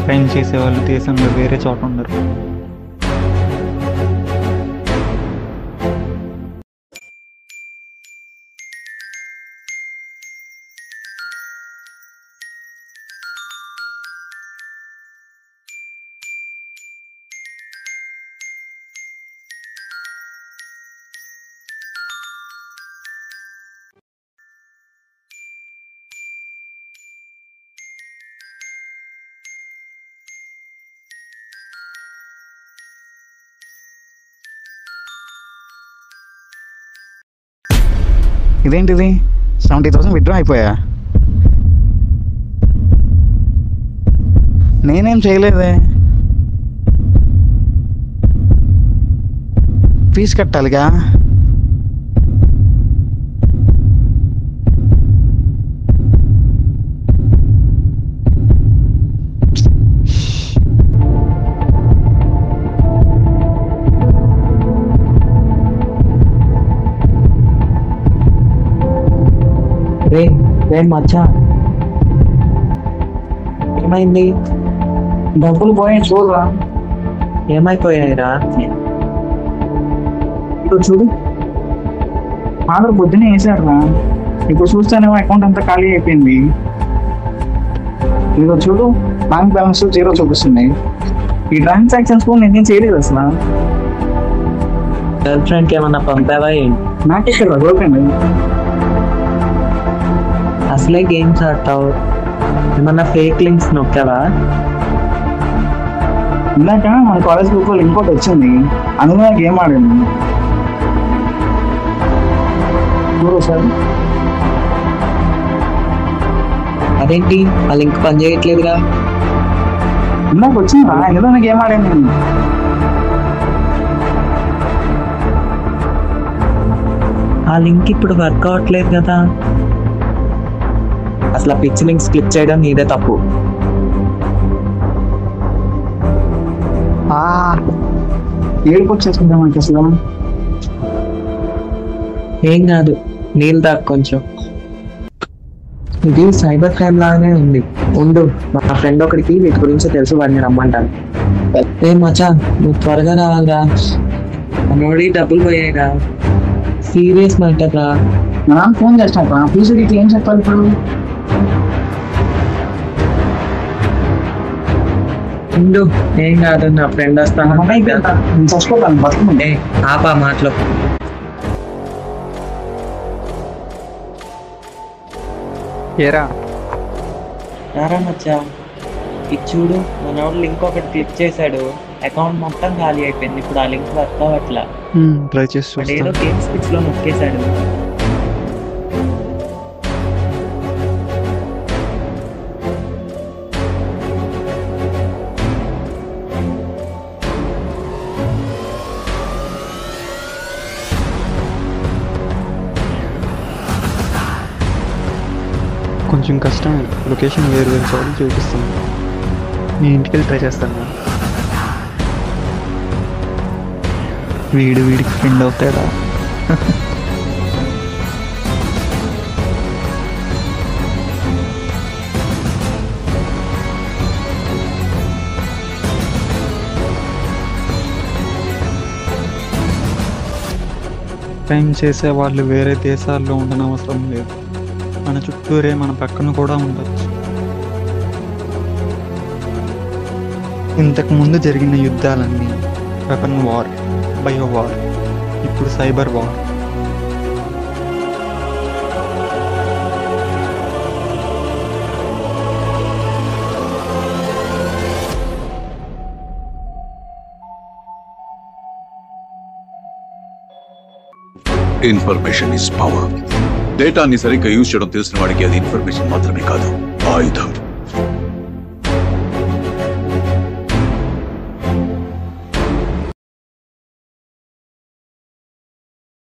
Crime చేసే వాళ్ళు దేశంలో వేరే చోట ఉండరు. ఇదేంటిది 70,000 విత్డ్రా అయిపోయా? నేనేం చేయలేదే. ఫీజు కట్టాలిగా. రే మచ్చా, ఏమైంది? డబ్బులు పోయాయి చూడరా. ఏమైపోయాయిరా? ఇప్పుడు చూడు, ఫాదర్ పొద్దునే వేసాడు రా. ఇప్పుడు చూస్తేనేమో అకౌంట్ అంతా ఖాళీ అయిపోయింది. ఇదిగో చూడు, బ్యాంక్ బ్యాలెన్స్ 0 చూపిస్తుంది. ఈ ట్రాన్సాక్షన్స్ నేనేం చేయలేదు అసలు. గర్ల్ ఫ్రెండ్కి ఏమన్నా పంపావా ఏంటి? నాకు ఇక్కడ దొరికండి. అసలే గేమ్స్ ఆడతావు, ఏమన్నా ఫేక్ లింక్స్ నొక్కావా? ఇందాక మన కాలేజ్ గ్రూప్ లో ఇంకోటి వచ్చింది, అందులో గేమ్ ఆడాను. చూడు సార్. అదేంటి ఆ లింక్ పని చేయట్లేదుగా? ఇందాక వచ్చిందా, ఇందులోనే గేమ్ ఆడాను నేను. ఆ లింక్ ఇప్పుడు వర్క్ అవ్వట్లేదు కదా. అసలు పిచ్ లింక్స్ క్లిక్ చేయడం నీదే తప్పు. ఏడుపు వచ్చేసిందా మనకి అసలు. ఏం కాదు, నీళ్ళు తాగు కొంచెం. ఇది సైబర్ క్రైమ్ లాగానే ఉంది. ఉండు, మా ఫ్రెండ్ ఒకడికి వీటి గురించి తెలుసు, వాడిని రమ్మంటాను. ఏ మచా, నువ్వు త్వరగా రావాలిరా. మనోడి డబ్బులు పోయాయిరా, సీరియస్ మ్యాటర్ రా. నా ఫోన్ చేస్తాను, ఫీజు ఇట్లా ఏం చెప్పాలి ఇప్పుడు? ఉండు, ఏం కాదు, నా ఫ్రెండ్ వస్తాను. చచ్చిపోతాను బతుకుంటే. ఆపా మాటలు. ఏరా రారా మచ్చా, ఇది చూడు, మనోడు లింక్ ఒకటి క్లిక్ చేశాడు, అకౌంట్ మొత్తం ఖాళీ అయిపోయింది. ఇప్పుడు ఆ లింక్ వర్క్ అవ్వట్లా. ట్రై చేసి వాడు ఏదో చూస్తాను. గేమ్ స్పిచ్ లో నొక్కేశాడు. కొంచెం కష్టం, లొకేషన్ వేరు వేరు చోట్ల చూపిస్తుంది. నేను ఇంటికి వెళ్ళి ట్రై చేస్తాను. వీడికి ఫ్రెండ్ అవుతాడా? క్రైమ్ చేసే వాళ్ళు వేరే దేశాల్లో ఉండనవసరం లేదు, మన చుట్టూరే మన పక్కన కూడా ఉండొచ్చు. ఇంతకు ముందు జరిగిన యుద్ధాలన్నీ వెపన్ వార్, బయో వార్, ఇప్పుడు cyber war. Information is power. డేటాని సరిగ్గా యూజ్ చేయడం తెలిసిన వాడికి అది ఇన్ఫర్మేషన్ మాత్రమే కాదు, ఆయుధం.